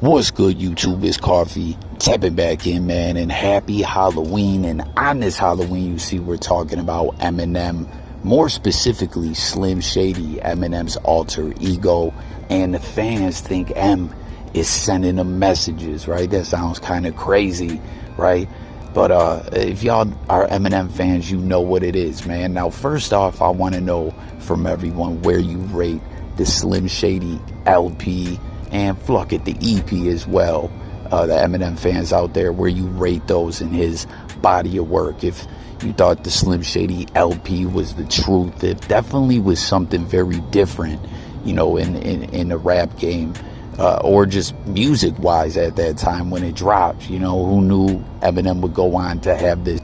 What's good, YouTube? It's Coffee. Tapping back in, man, and happy Halloween. And on this Halloween, you see we're talking about Eminem, more specifically Slim Shady, Eminem's alter ego. And the fans think M is sending them messages, right? That sounds kind of crazy, right? But if y'all are Eminem fans, you know what it is, man. Now, first off, I want to know from everyone where you rate the Slim Shady LP and fuck it, the EP as well. The Eminem fans out there, where you rate those in his body of work. If you thought the Slim Shady LP was the truth, it definitely was something very different, you know, in the rap game, or just music wise at that time when it dropped. You know, who knew Eminem would go on to have this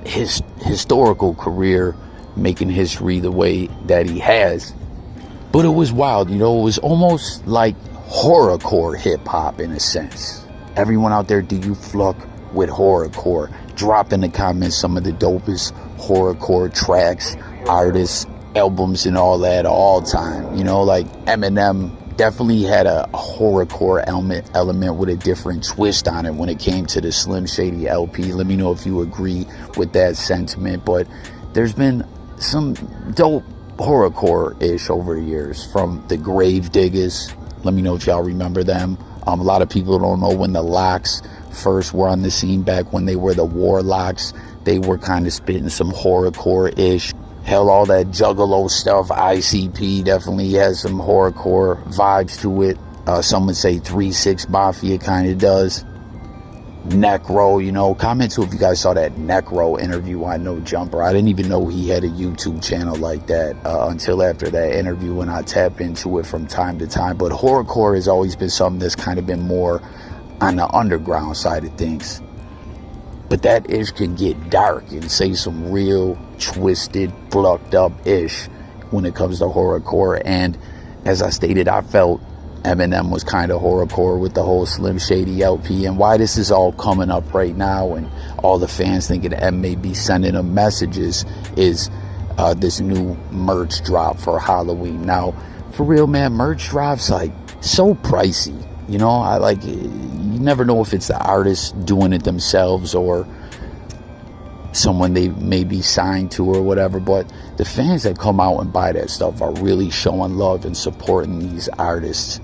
historical career, making history the way that he has. But it was wild, you know. It was almost like horrorcore hip-hop in a sense. Everyone out there, do you fuck with horrorcore? Drop in the comments some of the dopest horrorcore tracks, artists, albums, and all that all time. You know, like Eminem definitely had a horrorcore element with a different twist on it when it came to the Slim Shady LP. Let me know if you agree with that sentiment. But there's been some dope horrorcore-ish over the years, from the Grave Diggers. Let me know if y'all remember them. A lot of people don't know when the Locks first were on the scene, back when they were the Warlocks. They were kind of spitting some horrorcore-ish. Hell, all that Juggalo stuff, ICP definitely has some horrorcore vibes to it. Some would say 3-6 Mafia kind of does. Necro, you know, comment too if you guys saw that Necro interview on No Jumper. I didn't even know he had a YouTube channel like that until after that interview, when I tap into it from time to time. But horrorcore has always been something that's kind of been more on the underground side of things. But that ish can get dark and say some real twisted, plucked up ish when it comes to horrorcore. And as I stated, I felt Eminem was kind of horrorcore with the whole Slim Shady LP. And why this is all coming up right now and all the fans thinking M may be sending them messages is this new merch drop for Halloween. Now, for real, man, merch drops like so pricey. You know, I like, you never know if it's the artist doing it themselves or someone they may be signed to or whatever. But the fans that come out and buy that stuff are really showing love and supporting these artists.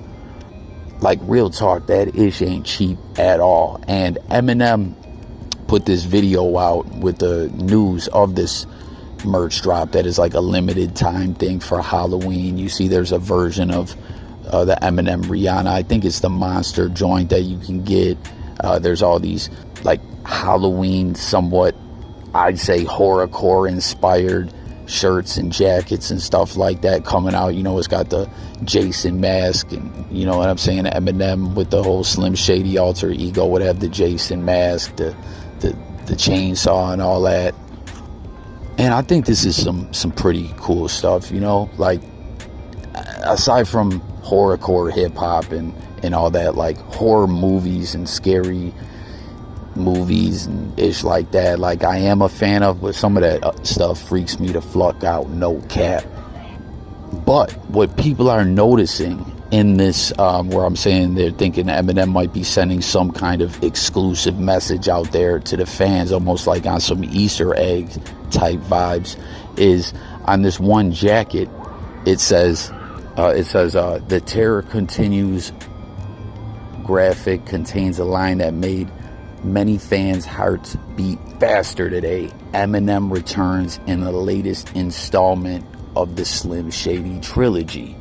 Like, real talk, that ish ain't cheap at all. And Eminem put this video out with the news of this merch drop that is like a limited time thing for Halloween. You see there's a version of the Eminem Rihanna, I think it's the Monster joint that you can get. There's all these like Halloween, somewhat, I'd say, horrorcore inspired shirts and jackets and stuff like that coming out. You know, it's got the Jason mask, and you know what I'm saying, Eminem with the whole Slim Shady alter ego would have the Jason mask, the chainsaw and all that. And I think this is some pretty cool stuff, you know, like aside from horrorcore hip-hop and all that, like horror movies and scary movies and ish like that, like I am a fan of, but some of that stuff freaks me the fuck out, no cap. But what people are noticing in this, where I'm saying they're thinking Eminem might be sending some kind of exclusive message out there to the fans, almost like on some Easter egg type vibes, is on this one jacket. It says the terror continues graphic contains a line that made many fans' hearts beat faster today. Eminem returns in the latest installment of the Slim Shady trilogy.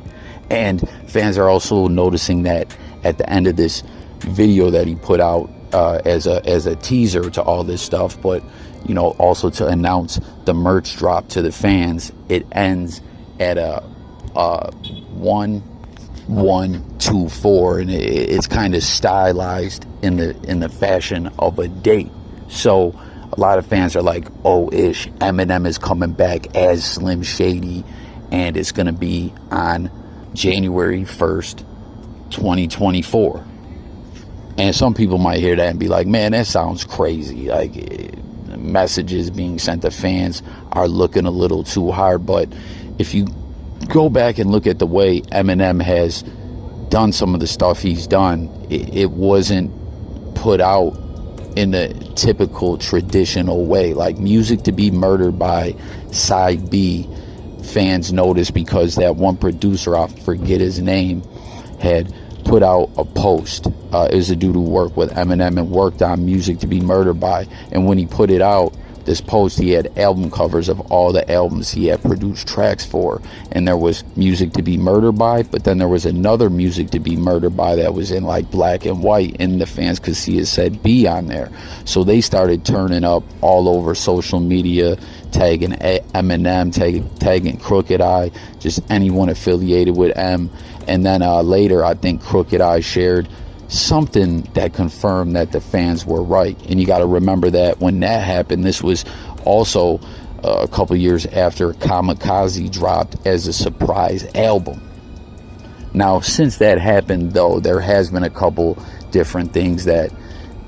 And fans are also noticing that at the end of this video that he put out as a teaser to all this stuff, but you know, also to announce the merch drop to the fans, it ends at a 1124, and it's kind of stylized in the fashion of a date. So a lot of fans are like, oh ish, Eminem is coming back as Slim Shady, and it's gonna be on January 1st 2024. And some people might hear that and be like, man, that sounds crazy, like messages being sent to fans are looking a little too hard. But if you go back and look at the way Eminem has done some of the stuff he's done, it wasn't put out in the typical traditional way. Like Music to Be Murdered by Side B, fans noticed because that one producer, I forget his name, had put out a post. It was a dude who worked with Eminem and worked on Music to Be Murdered by, and when he put it out, this post, he had album covers of all the albums he had produced tracks for, and there was Music to Be Murdered by, but then there was another Music to Be Murdered by that was in like black and white, and the fans could see it said B on there. So they started turning up all over social media, tagging Eminem, tagging Crooked Eye, just anyone affiliated with M. And then later, I think Crooked Eye shared something that confirmed that the fans were right. And you got to remember that when that happened, this was also a couple years after Kamikaze dropped as a surprise album. Now, since that happened, though, there has been a couple different things that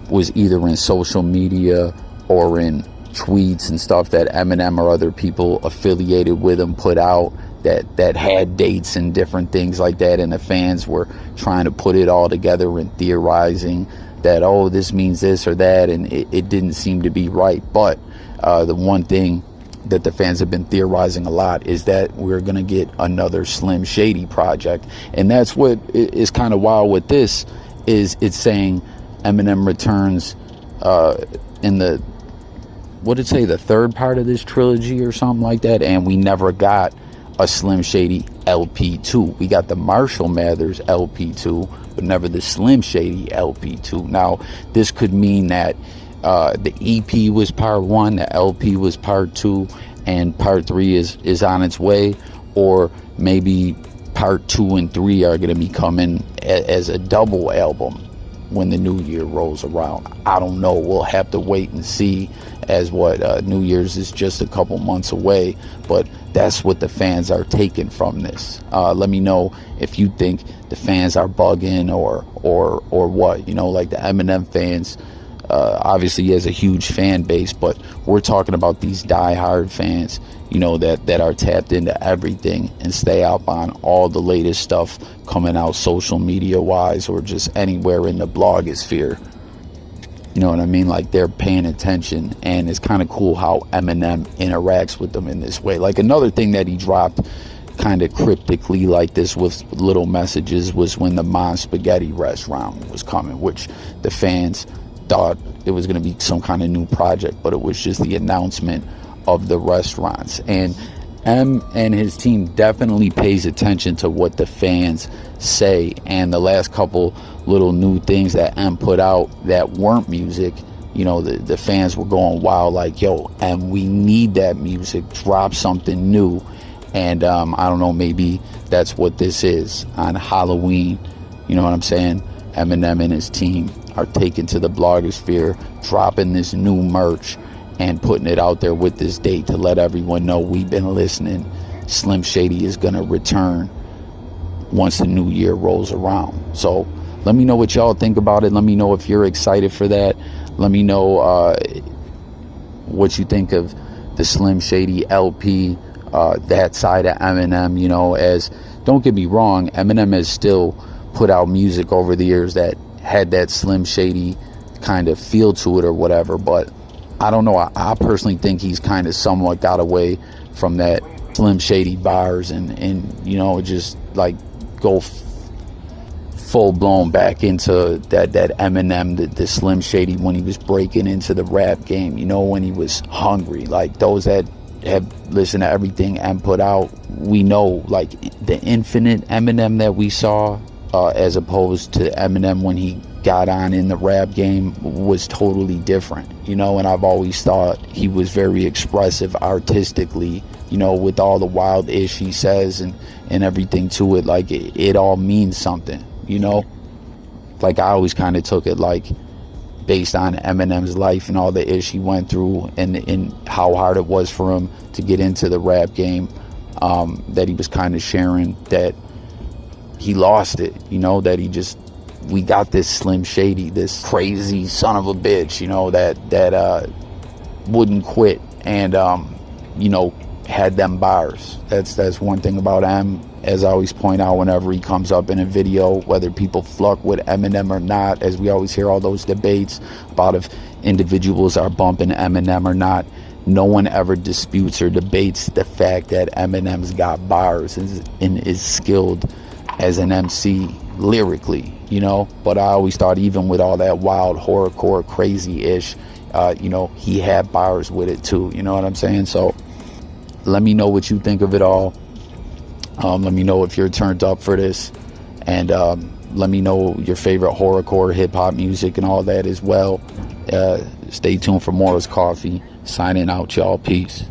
was either in social media or in tweets and stuff that Eminem or other people affiliated with him put out that had dates and different things like that, and the fans were trying to put it all together and theorizing that, oh, this means this or that, and it didn't seem to be right. But the one thing that the fans have been theorizing a lot is that we're going to get another Slim Shady project, and that's what is kind of wild with this, is it's saying Eminem returns in the, what did it say, the third part of this trilogy or something like that, and we never got a Slim Shady LP2. We got the Marshall Mathers LP2, but never the Slim Shady LP2. Now, this could mean that the EP was part 1, the LP was part 2, and part 3 is on its way, or maybe part 2 and 3 are going to be coming as a double album when the new year rolls around. I don't know. We'll have to wait and see, as what New Year's is just a couple months away, but that's what the fans are taking from this. Let me know if you think the fans are bugging or what. You know, like the Eminem fans, obviously he has a huge fan base, but we're talking about these diehard fans, you know, that are tapped into everything and stay up on all the latest stuff coming out social media wise or just anywhere in the blogosphere. You know what I mean? Like, they're paying attention, and it's kind of cool how Eminem interacts with them in this way. Like, another thing that he dropped kind of cryptically like this with little messages was when the Mon Spaghetti restaurant was coming, which the fans thought it was going to be some kind of new project, but it was just the announcement of the restaurants. And M and his team definitely pays attention to what the fans say, and the last couple little new things that M put out that weren't music, you know, the fans were going wild, like, yo, M, we need that music, drop something new. And I don't know, maybe that's what this is on Halloween. You know what I'm saying? Eminem and his team are taking to the blogosphere, dropping this new merch and putting it out there with this date to let everyone know we've been listening. Slim Shady is going to return once the new year rolls around. So let me know what y'all think about it. Let me know if you're excited for that. Let me know what you think of the Slim Shady LP, that side of Eminem. You know, as, don't get me wrong, Eminem has still put out music over the years that had that Slim Shady kind of feel to it or whatever, but I don't know, I personally think he's kind of somewhat got away from that Slim Shady bars and you know, just like go full blown back into that Eminem, the Slim Shady when he was breaking into the rap game, you know, when he was hungry. Like, those that have listened to everything M put out, we know, like, the infinite Eminem that we saw as opposed to Eminem when he got on in the rap game was totally different, you know. And I've always thought he was very expressive artistically, you know, with all the wild ish he says and everything to it. Like, it all means something, you know. Like, I always kind of took it like based on Eminem's life and all the ish he went through and how hard it was for him to get into the rap game, that he was kind of sharing that he lost it, you know, that we got this Slim Shady, this crazy son of a bitch, you know, that wouldn't quit and, you know, had them bars. That's one thing about M. as I always point out whenever he comes up in a video, whether people fuck with Eminem or not, as we always hear all those debates about if individuals are bumping Eminem or not, no one ever disputes or debates the fact that Eminem's got bars and is skilled as an MC lyrically, you know. But I always thought even with all that wild horrorcore crazy-ish, you know, he had bars with it too, you know what I'm saying? So let me know what you think of it all. Let me know if you're turned up for this, and let me know your favorite horrorcore hip-hop music and all that as well. Stay tuned for Morris Coffee. Signing out, y'all. Peace.